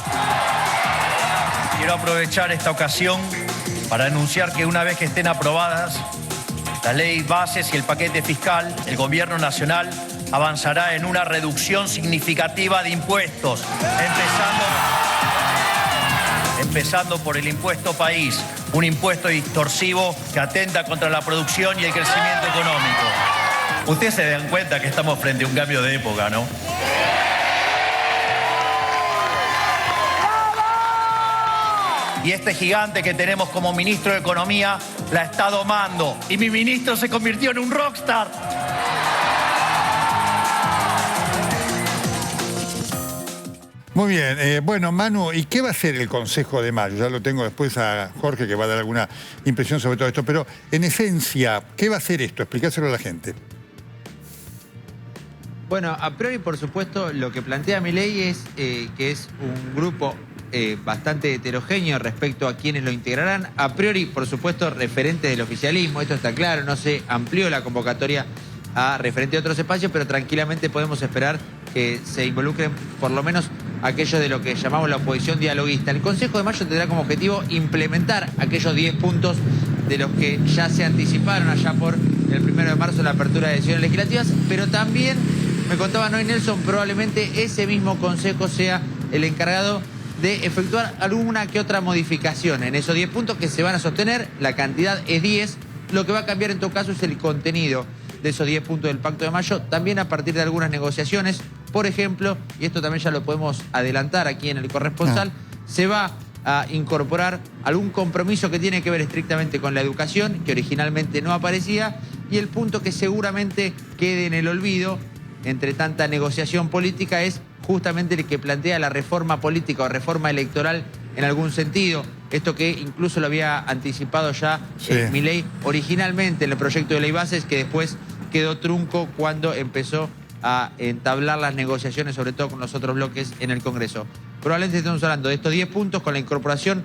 Quiero aprovechar esta ocasión para anunciar que una vez que estén aprobadas, la ley bases y el paquete fiscal, el gobierno nacional avanzará en una reducción significativa de impuestos, empezando por el impuesto país, un impuesto distorsivo que atenta contra la producción y el crecimiento económico. Ustedes se dan cuenta que estamos frente a un cambio de época, ¿no? Y este gigante que tenemos como ministro de Economía la está domando. Y mi ministro se convirtió en un rockstar. Muy bien. Bueno, Manu, ¿y qué va a hacer el Consejo de Mayo? Ya lo tengo después a Jorge, que va a dar alguna impresión sobre todo esto. Pero, en esencia, ¿qué va a hacer esto? Explícaselo a la gente. Bueno, a priori, por supuesto, lo que plantea Milei es que es un grupo bastante heterogéneo respecto a quienes lo integrarán. A priori, por supuesto, referentes del oficialismo, esto está claro, no se amplió la convocatoria a referentes de otros espacios, pero tranquilamente podemos esperar que se involucren por lo menos aquellos de lo que llamamos la oposición dialoguista. El Consejo de Mayo tendrá como objetivo implementar aquellos 10 puntos de los que ya se anticiparon allá por el 1 de marzo en la apertura de sesiones legislativas, pero también, me contaba Noy Nelson, probablemente ese mismo Consejo sea el encargado de efectuar alguna que otra modificación en esos 10 puntos que se van a sostener. La cantidad es 10. Lo que va a cambiar en todo caso es el contenido de esos 10 puntos del Pacto de Mayo, también a partir de algunas negociaciones. Por ejemplo, y esto también ya lo podemos adelantar aquí en el corresponsal, se va a incorporar algún compromiso que tiene que ver estrictamente con la educación, que originalmente no aparecía, y el punto que seguramente quede en el olvido entre tanta negociación política es justamente el que plantea la reforma política o reforma electoral en algún sentido. Esto que incluso lo había anticipado ya Milei originalmente en el proyecto de ley bases, que después quedó trunco cuando empezó a entablar las negociaciones, sobre todo con los otros bloques en el Congreso. Probablemente estamos hablando de estos 10 puntos con la incorporación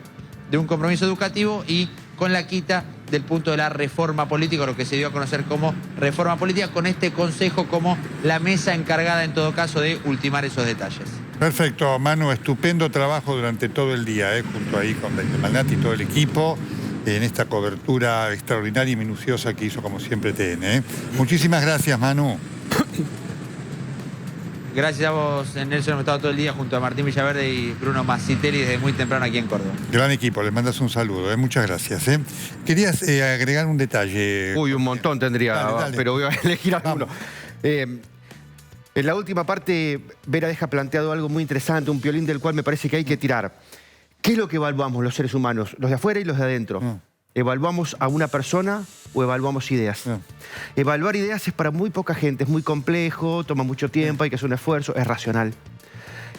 de un compromiso educativo y con la quita del punto de la reforma política, lo que se dio a conocer como reforma política, con este Consejo como la mesa encargada en todo caso de ultimar esos detalles. Perfecto, Manu, estupendo trabajo durante todo el día, junto ahí con Daniel Malnati y todo el equipo, en esta cobertura extraordinaria y minuciosa que hizo como siempre TN. Muchísimas gracias, Manu. Gracias a vos, Nelson. Hemos estado todo el día junto a Martín Villaverde y Bruno Massitelli desde muy temprano aquí en Córdoba. Gran equipo, les mandas un saludo, muchas gracias. Querías agregar un detalle. Uy, un montón tendría, dale. Pero voy a elegir alguno. En la última parte, Vera deja planteado algo muy interesante, un piolín del cual me parece que hay que tirar. ¿Qué es lo que evaluamos los seres humanos? Los de afuera y los de adentro. ¿Evaluamos a una persona o evaluamos ideas? Evaluar ideas es para muy poca gente, es muy complejo, toma mucho tiempo, hay que hacer un esfuerzo, es racional.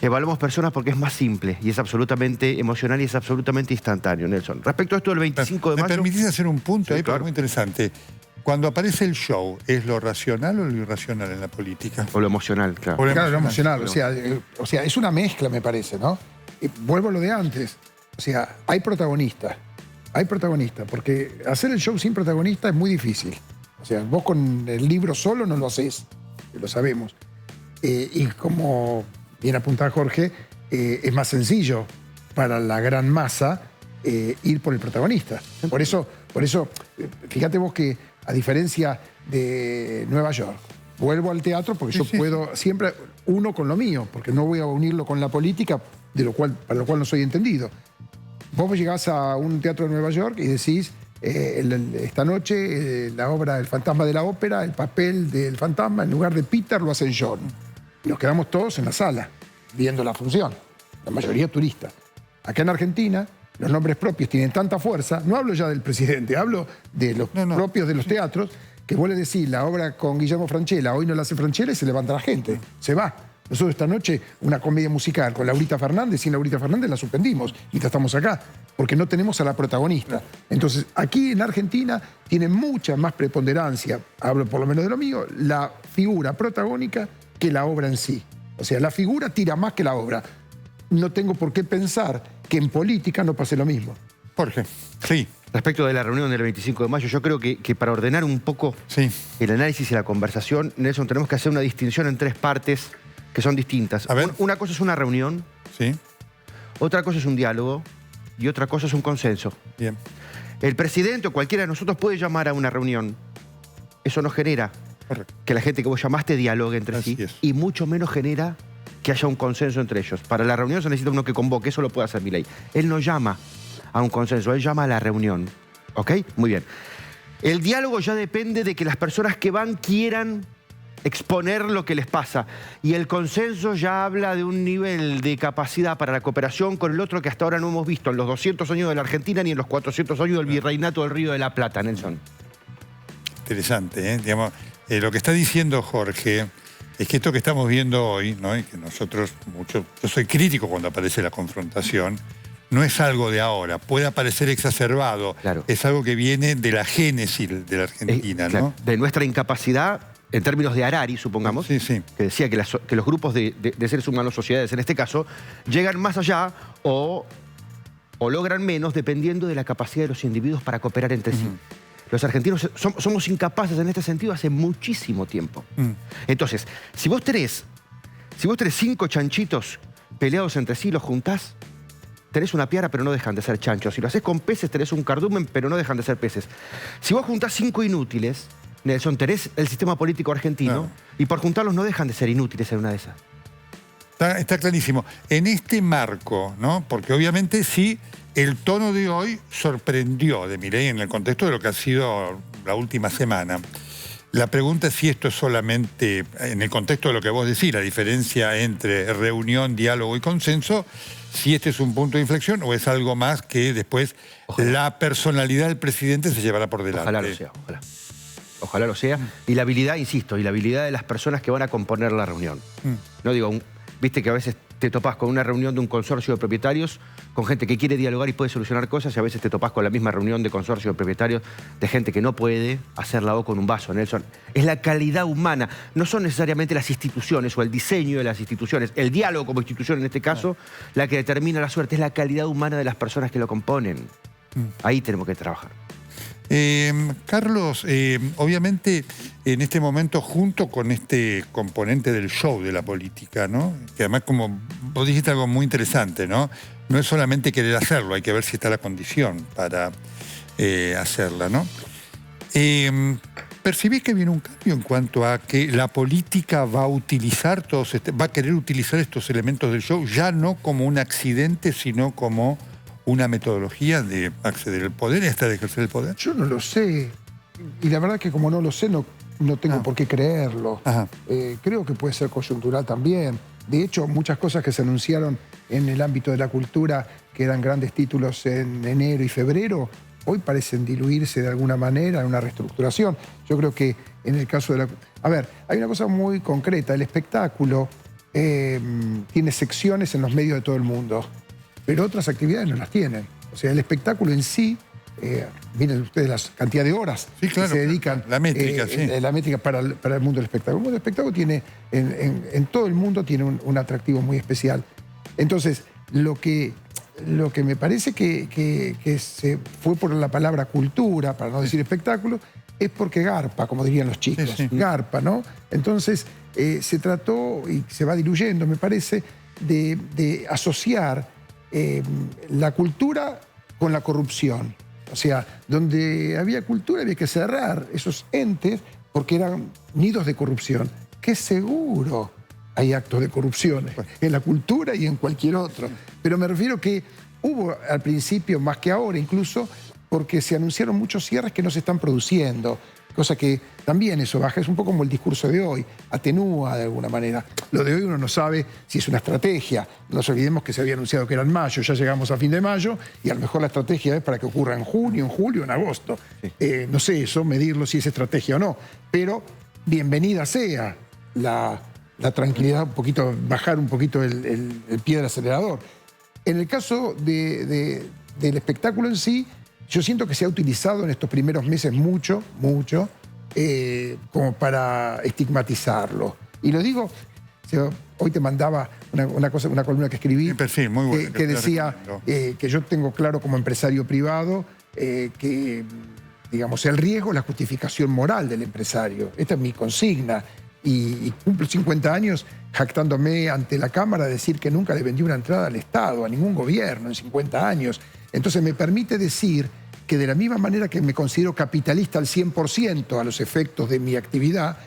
Evaluamos personas porque es más simple y es absolutamente emocional y es absolutamente instantáneo, Nelson. Respecto a esto del 25 de mayo... ¿Me permitís hacer un punto ahí? Claro. Porque es muy interesante. Cuando aparece el show, ¿es lo racional o lo irracional en la política? O lo emocional, claro. Claro, lo emocional. O sea, es una mezcla, me parece, ¿no? Y vuelvo a lo de antes. O sea, hay protagonistas. Hay protagonistas, porque hacer el show sin protagonista es muy difícil. O sea, vos con el libro solo no lo haces, lo sabemos. Y como bien apuntaba Jorge, es más sencillo para la gran masa ir por el protagonista. Por eso, fíjate vos que, a diferencia de Nueva York, vuelvo al teatro porque yo puedo siempre uno con lo mío, porque no voy a unirlo con la política, para lo cual no soy entendido. Vos llegás a un teatro de Nueva York y decís, esta noche la obra El fantasma de la ópera, el papel del fantasma, en lugar de Peter lo hacen John. Y nos quedamos todos en la sala, viendo la función, la mayoría turistas. Acá en Argentina, los nombres propios tienen tanta fuerza, no hablo ya del presidente, hablo de los propios de los teatros, que vos le decís la obra con Guillermo Francella, hoy no la hace Francella y se levanta la gente, se va. Nosotros esta noche una comedia musical con Laurita Fernández, sin Laurita Fernández la suspendimos mientras estamos acá, porque no tenemos a la protagonista. Entonces, aquí en Argentina tiene mucha más preponderancia, hablo por lo menos de lo mío, la figura protagónica que la obra en sí. O sea, la figura tira más que la obra. No tengo por qué pensar que en política no pase lo mismo. Jorge, sí. Respecto de la reunión del 25 de mayo, yo creo que para ordenar un poco el análisis y la conversación, Nelson, tenemos que hacer una distinción en tres partes que son distintas. A ver. Una cosa es una reunión, otra cosa es un diálogo y otra cosa es un consenso. Bien. El presidente o cualquiera de nosotros puede llamar a una reunión, eso no genera Correcto. que la gente que vos llamaste dialogue entre Así sí es. y mucho menos genera que haya un consenso entre ellos. Para la reunión se necesita uno que convoque, eso lo puede hacer Milei. Él no llama a un consenso, él llama a la reunión. ¿Ok? Muy bien. El diálogo ya depende de que las personas que van quieran exponer lo que les pasa. Y el consenso ya habla de un nivel de capacidad para la cooperación con el otro que hasta ahora no hemos visto en los 200 años de la Argentina ni en los 400 años del virreinato del Río de la Plata, Nelson. Interesante, ¿eh? Digamos, lo que está diciendo Jorge es que esto que estamos viendo hoy, ¿no? Y que nosotros, yo soy crítico cuando aparece la confrontación, no es algo de ahora, puede aparecer exacerbado, Claro. es algo que viene de la génesis de la Argentina, Claro, ¿no? de nuestra incapacidad, en términos de Harari, supongamos, Sí, sí. que decía que los grupos de seres humanos, sociedades en este caso, llegan más allá o logran menos dependiendo de la capacidad de los individuos para cooperar entre sí. Los argentinos somos incapaces en este sentido hace muchísimo tiempo. Entonces, si vos tenés 5 chanchitos peleados entre sí, los juntás, tenés una piara, pero no dejan de ser chanchos. Si lo haces con peces, tenés un cardumen, pero no dejan de ser peces. Si vos juntás 5 inútiles, Nelson, tenés el sistema político argentino, Claro. y por juntarlos no dejan de ser inútiles en una de esas. Está clarísimo. En este marco, ¿no? Porque obviamente sí, el tono de hoy sorprendió de Milei en el contexto de lo que ha sido la última semana. La pregunta es si esto es solamente, en el contexto de lo que vos decís, la diferencia entre reunión, diálogo y consenso, si este es un punto de inflexión o es algo más que después la personalidad del presidente se llevará por delante. Ojalá lo sea, ojalá. Ojalá lo sea. Y la habilidad, insisto, y la habilidad de las personas que van a componer la reunión. No digo, viste que a veces te topás con una reunión de un consorcio de propietarios, con gente que quiere dialogar y puede solucionar cosas, y a veces te topás con la misma reunión de consorcio de propietarios de gente que no puede hacer la O con un vaso, Nelson. Es la calidad humana, no son necesariamente las instituciones o el diseño de las instituciones, el diálogo como institución en este caso, la que determina la suerte, es la calidad humana de las personas que lo componen. Ahí tenemos que trabajar. Carlos, obviamente en este momento, junto con este componente del show de la política, ¿no? Que además, como vos dijiste algo muy interesante, ¿no? No es solamente querer hacerlo, hay que ver si está la condición para hacerla, ¿no? ¿Percibís que viene un cambio en cuanto a que la política va a utilizar va a querer utilizar estos elementos del show ya no como un accidente, sino como una metodología de acceder al poder y hasta de ejercer el poder? Yo no lo sé. Y la verdad que como no lo sé, no tengo por qué creerlo. Creo que puede ser coyuntural también. De hecho, muchas cosas que se anunciaron en el ámbito de la cultura, que eran grandes títulos en enero y febrero, hoy parecen diluirse de alguna manera en una reestructuración. Yo creo que en el caso de la... A ver, hay una cosa muy concreta. El espectáculo tiene secciones en los medios de todo el mundo, pero otras actividades no las tienen. O sea, el espectáculo en sí, miren ustedes la cantidad de horas sí, claro, que se dedican. La métrica, sí. La métrica para el mundo del espectáculo. El mundo del espectáculo tiene, en todo el mundo tiene un atractivo muy especial. Entonces, lo que me parece que se fue por la palabra cultura, para no decir espectáculo, es porque garpa, como dirían los chicos. Sí, sí. Garpa, ¿no? Entonces, se trató, y se va diluyendo, me parece, de asociar la cultura con la corrupción. O sea, donde había cultura había que cerrar esos entes porque eran nidos de corrupción. ¡Qué seguro! Hay actos de corrupción en la cultura y en cualquier otro. Pero me refiero que hubo al principio, más que ahora incluso, porque se anunciaron muchos cierres que no se están produciendo. Cosa que también eso baja, es un poco como el discurso de hoy, atenúa de alguna manera. Lo de hoy uno no sabe si es una estrategia. No nos olvidemos que se había anunciado que era en mayo, ya llegamos a fin de mayo, y a lo mejor la estrategia es para que ocurra en junio, en julio, en agosto. No sé eso, medirlo si es estrategia o no, pero bienvenida sea la tranquilidad, un poquito, bajar un poquito el pie del acelerador. En el caso del espectáculo en sí, yo siento que se ha utilizado en estos primeros meses mucho, como para estigmatizarlo. Y lo digo, hoy te mandaba una columna que escribí, Mi perfil, muy bueno, que decía que yo tengo claro como empresario privado que, digamos, el riesgo es la justificación moral del empresario. Esta es mi consigna. Y cumplo 50 años jactándome ante la Cámara de decir que nunca le vendí una entrada al Estado, a ningún gobierno en 50 años. Entonces me permite decir que de la misma manera que me considero capitalista al 100% a los efectos de mi actividad,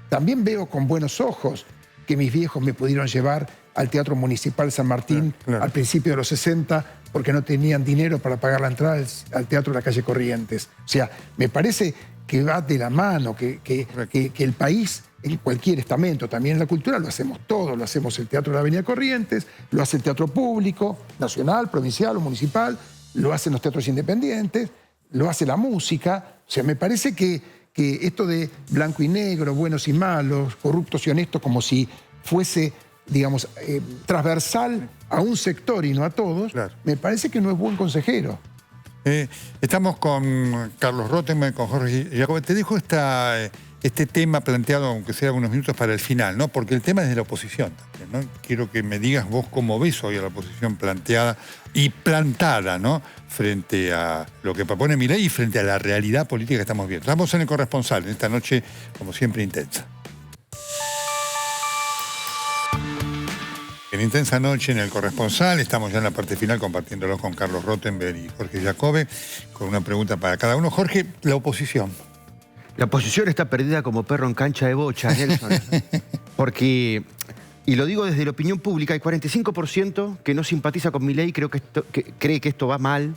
también veo con buenos ojos que mis viejos me pudieron llevar al Teatro Municipal San Martín al principio de los 60 porque no tenían dinero para pagar la entrada al Teatro de la calle Corrientes. O sea, me parece que va de la mano, que el país, en cualquier estamento, también en la cultura, lo hacemos todo. Lo hacemos el Teatro de la Avenida Corrientes, lo hace el Teatro Público, nacional, provincial o municipal, lo hacen los teatros independientes, lo hace la música. O sea, me parece que esto de blanco y negro, buenos y malos, corruptos y honestos, como si fuese, digamos, transversal a un sector y no a todos, me parece que no es buen consejero. Estamos con Carlos Rottenberg, con Jorge Giacobbe. Te dejo este tema planteado, aunque sea unos minutos para el final, ¿no? Porque el tema es de la oposición también, ¿no? Quiero que me digas vos cómo ves hoy a la oposición planteada y plantada, ¿no? Frente a lo que propone Milei y frente a la realidad política que estamos viendo. Estamos en El Corresponsal, en esta noche, como siempre, intensa. En intensa noche en El Corresponsal, estamos ya en la parte final compartiéndolo con Carlos Rottenberg y Jorge Giacobbe, con una pregunta para cada uno. Jorge, la oposición. La oposición está perdida como perro en cancha de bocha, Nelson. Porque, y lo digo desde la opinión pública, hay 45% que no simpatiza con Milei, que cree que esto va mal.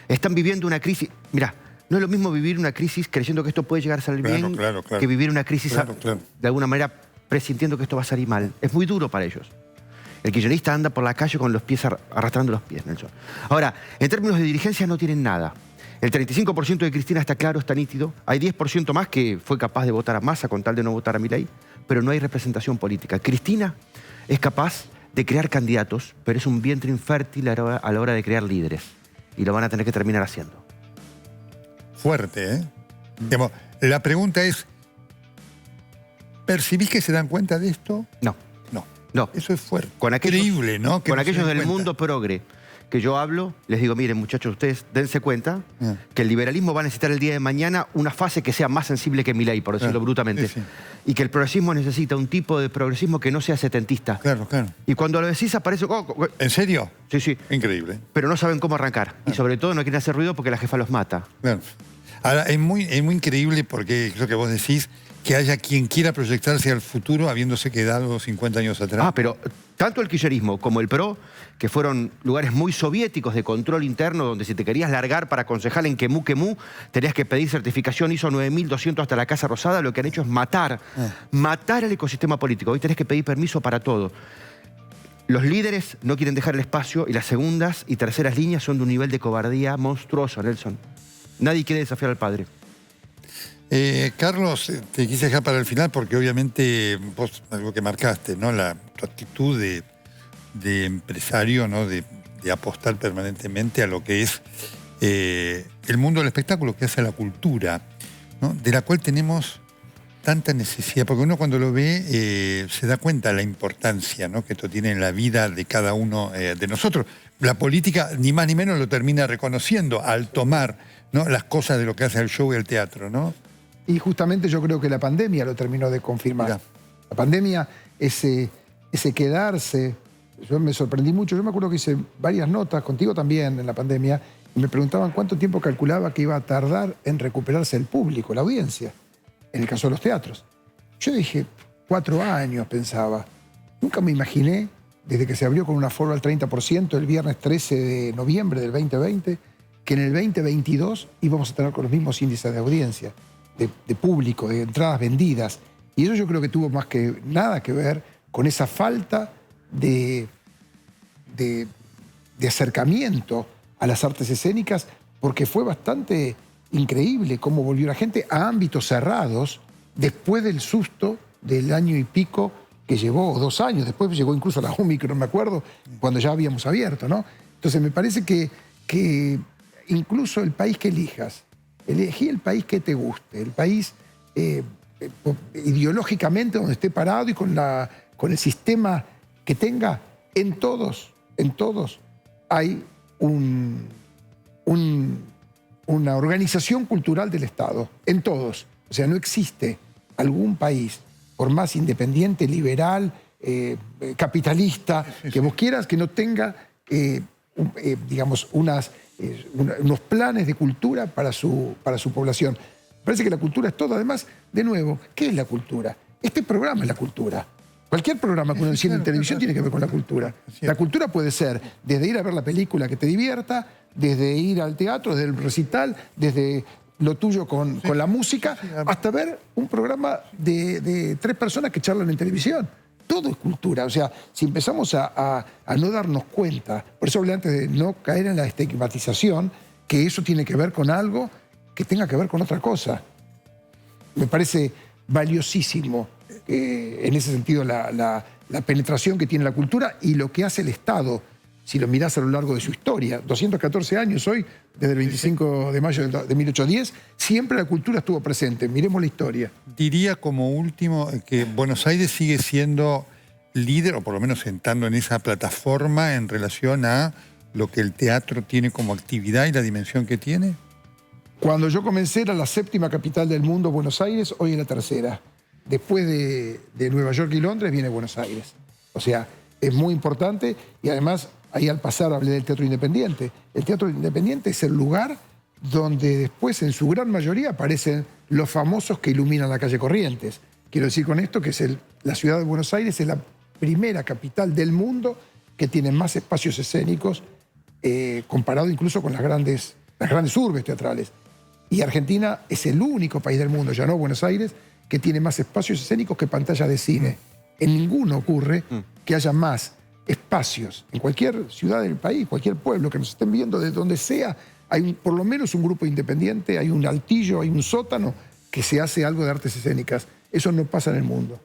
Están viviendo una crisis. Mirá, no es lo mismo vivir una crisis creyendo que esto puede llegar a salir bien que vivir una crisis de alguna manera presintiendo que esto va a salir mal. Es muy duro para ellos. El kirchnerista anda por la calle con los pies arrastrando los pies, Nelson. Ahora, en términos de dirigencia no tienen nada. El 35% de Cristina está claro, está nítido. Hay 10% más que fue capaz de votar a Massa con tal de no votar a Milei, pero no hay representación política. Cristina es capaz de crear candidatos, pero es un vientre infértil a la hora de crear líderes. Y lo van a tener que terminar haciendo. Fuerte, ¿eh? Digamos, la pregunta es, ¿percibís que se dan cuenta de esto? No. No. Eso es fuerte. Con aquellos, increíble, ¿no? Con aquellos del mundo progre que yo hablo, les digo, miren muchachos, ustedes dense cuenta que el liberalismo va a necesitar el día de mañana una fase que sea más sensible que Milei, por decirlo brutamente. Sí. Y que el progresismo necesita un tipo de progresismo que no sea setentista. Claro. Y cuando lo decís aparece... ¿En serio? Sí. Increíble. Pero no saben cómo arrancar. Y sobre todo no quieren hacer ruido porque la jefa los mata. Claro. Ahora, es muy increíble porque es lo que vos decís, que haya quien quiera proyectarse al futuro habiéndose quedado 50 años atrás. Pero tanto el kirchnerismo como el PRO, que fueron lugares muy soviéticos de control interno, donde si te querías largar para concejal en Quemú, tenías que pedir certificación ISO 9200 hasta la Casa Rosada, lo que han hecho es matar el ecosistema político. Hoy tenés que pedir permiso para todo. Los líderes no quieren dejar el espacio y las segundas y terceras líneas son de un nivel de cobardía monstruoso, Nelson. Nadie quiere desafiar al padre. Carlos, te quise dejar para el final porque obviamente vos, algo que marcaste, ¿no? Tu actitud de empresario, ¿no? De apostar permanentemente a lo que es el mundo del espectáculo, que hace la cultura, ¿no? De la cual tenemos tanta necesidad, porque uno cuando lo ve se da cuenta de la importancia, ¿no? Que esto tiene en la vida de cada uno de nosotros. La política, ni más ni menos, lo termina reconociendo al tomar, ¿no? Las cosas de lo que hace el show y el teatro, ¿no? Y justamente yo creo que la pandemia lo terminó de confirmar. Mirá. La pandemia, ese quedarse, yo me sorprendí mucho. Yo me acuerdo que hice varias notas, contigo también, en la pandemia, y me preguntaban cuánto tiempo calculaba que iba a tardar en recuperarse el público, la audiencia, en el caso de los teatros. Yo dije, 4 años, pensaba. Nunca me imaginé, desde que se abrió con un aforo al 30% el viernes 13 de noviembre del 2020, que en el 2022 íbamos a tener con los mismos índices de audiencia, de público, de entradas vendidas. Y eso yo creo que tuvo más que nada que ver con esa falta de acercamiento a las artes escénicas, porque fue bastante increíble cómo volvió la gente a ámbitos cerrados después del susto del año y pico que llevó, 2 años, después llegó incluso la Omicron, me acuerdo, cuando ya habíamos abierto, ¿no? Entonces me parece que incluso el país que elijas, elegí el país que te guste, el país ideológicamente donde esté parado y con el sistema que tenga, en todos hay una organización cultural del Estado, en todos. O sea, no existe algún país, por más independiente, liberal, capitalista, que vos quieras, que no tenga, digamos, unas unos planes de cultura para su población. Parece que la cultura es todo. Además, de nuevo, ¿qué es la cultura? Este programa es la cultura. Cualquier programa que uno enciende en televisión tiene que ver con la cultura. La cultura puede ser desde ir a ver la película que te divierta, desde ir al teatro, desde el recital, desde lo tuyo con la música, hasta ver un programa de 3 personas que charlan en televisión. Todo es cultura. O sea, si empezamos a no darnos cuenta, por eso hablé antes de no caer en la estigmatización, que eso tiene que ver con algo que tenga que ver con otra cosa. Me parece valiosísimo en ese sentido la penetración que tiene la cultura y lo que hace el Estado, si lo mirás a lo largo de su historia. 214 años hoy, desde el 25 de mayo de 1810, siempre la cultura estuvo presente. Miremos la historia. Diría como último que Buenos Aires sigue siendo líder, o por lo menos sentando en esa plataforma en relación a lo que el teatro tiene como actividad y la dimensión que tiene. Cuando yo comencé era la 7ª capital del mundo, Buenos Aires, hoy es la 3ª. Después de Nueva York y Londres viene Buenos Aires. O sea, es muy importante y además ahí al pasar hablé del Teatro Independiente. El Teatro Independiente es el lugar donde después en su gran mayoría aparecen los famosos que iluminan la calle Corrientes. Quiero decir con esto que la ciudad de Buenos Aires es la primera capital del mundo que tiene más espacios escénicos comparado incluso con las grandes urbes teatrales. Y Argentina es el único país del mundo, ya no Buenos Aires, que tiene más espacios escénicos que pantallas de cine. En ninguno ocurre que haya más espacios. En cualquier ciudad del país, cualquier pueblo que nos estén viendo, de donde sea, hay por lo menos un grupo independiente, hay un altillo, hay un sótano que se hace algo de artes escénicas. Eso no pasa en el mundo.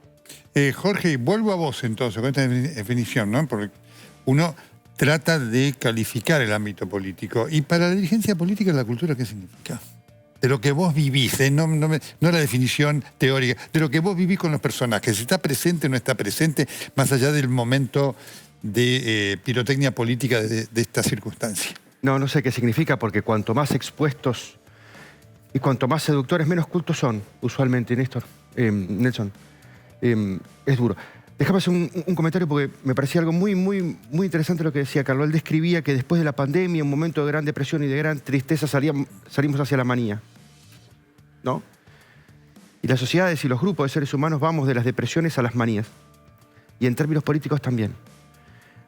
Jorge, vuelvo a vos entonces con esta definición, ¿no? Porque uno trata de calificar el ámbito político. Y para la dirigencia política, ¿la cultura qué significa? De lo que vos vivís, no la definición teórica, de lo que vos vivís con los personajes. Si está presente o no está presente, más allá del momento de pirotecnia política de esta circunstancia. No sé qué significa, porque cuanto más expuestos y cuanto más seductores, menos cultos son, usualmente, Néstor, Nelson. Es duro. Déjame hacer un comentario porque me parecía algo muy interesante lo que decía Carlos. Él describía que después de la pandemia, un momento de gran depresión y de gran tristeza, salimos hacia la manía, ¿no? Y las sociedades y los grupos de seres humanos vamos de las depresiones a las manías. Y en términos políticos también.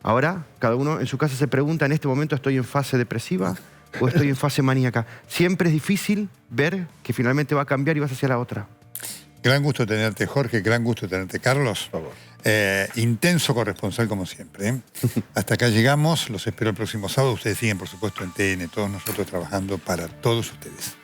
Ahora, cada uno en su casa se pregunta, ¿en este momento estoy en fase depresiva o estoy en fase maníaca? Siempre es difícil ver que finalmente va a cambiar y vas hacia la otra. Gran gusto tenerte, Jorge, gran gusto tenerte, Carlos. Por favor. Intenso corresponsal como siempre. Hasta acá llegamos, los espero el próximo sábado. Ustedes siguen, por supuesto, en TN, todos nosotros trabajando para todos ustedes.